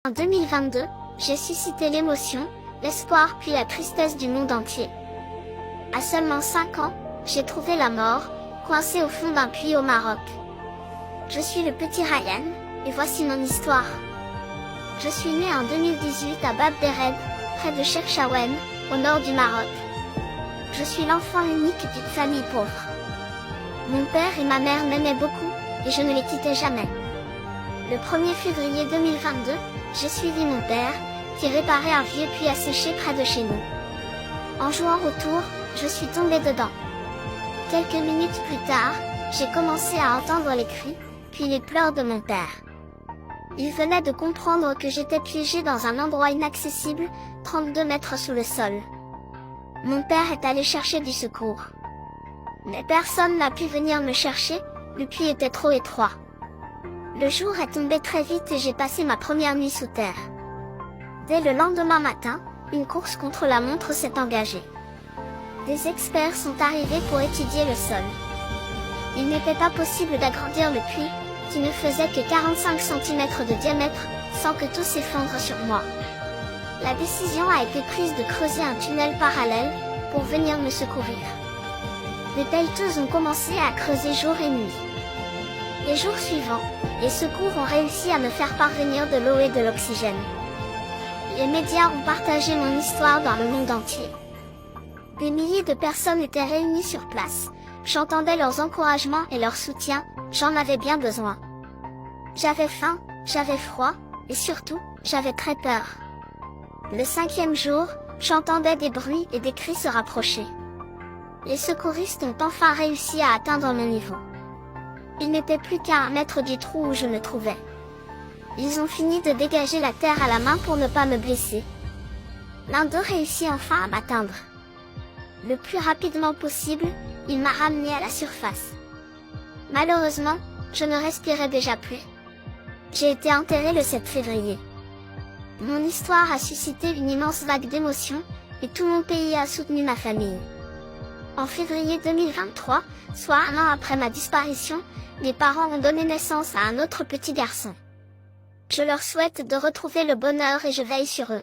En 2022, j'ai suscité l'émotion, l'espoir puis la tristesse du monde entier. À seulement 5 ans, j'ai trouvé la mort, coincé au fond d'un puits au Maroc. Je suis le petit Ryan, et voici mon histoire. Je suis né en 2018 à Bab Dered, près de Chefchaouen, au nord du Maroc. Je suis l'enfant unique d'une famille pauvre. Mon père et ma mère m'aimaient beaucoup, et je ne les quittais jamais. Le 1er février 2022, j'ai suivi mon père, qui réparait un vieux puits asséché près de chez nous. En jouant autour, je suis tombée dedans. Quelques minutes plus tard, j'ai commencé à entendre les cris, puis les pleurs de mon père. Il venait de comprendre que j'étais piégée dans un endroit inaccessible, 32 mètres sous le sol. Mon père est allé chercher du secours. Mais personne n'a pu venir me chercher, le puits était trop étroit. Le jour est tombé très vite et j'ai passé ma première nuit sous terre. Dès le lendemain matin, une course contre la montre s'est engagée. Des experts sont arrivés pour étudier le sol. Il n'était pas possible d'agrandir le puits, qui ne faisait que 45 cm de diamètre, sans que tout s'effondre sur moi. La décision a été prise de creuser un tunnel parallèle, pour venir me secourir. Les pelleteuses ont commencé à creuser jour et nuit. Les jours suivants, les secours ont réussi à me faire parvenir de l'eau et de l'oxygène. Les médias ont partagé mon histoire dans le monde entier. Des milliers de personnes étaient réunies sur place. J'entendais leurs encouragements et leur soutien, j'en avais bien besoin. J'avais faim, j'avais froid, et surtout, j'avais très peur. Le 5e jour, j'entendais des bruits et des cris se rapprocher. Les secouristes ont enfin réussi à atteindre mon niveau. Il n'était plus qu'à 1 mètre du trou où je me trouvais. Ils ont fini de dégager la terre à la main pour ne pas me blesser. L'un d'eux réussit enfin à m'atteindre. Le plus rapidement possible, il m'a ramené à la surface. Malheureusement, je ne respirais déjà plus. J'ai été enterré le 7 février. Mon histoire a suscité une immense vague d'émotions, et tout mon pays a soutenu ma famille. En février 2023, soit 1 an après ma disparition, mes parents ont donné naissance à un autre petit garçon. Je leur souhaite de retrouver le bonheur et je veille sur eux.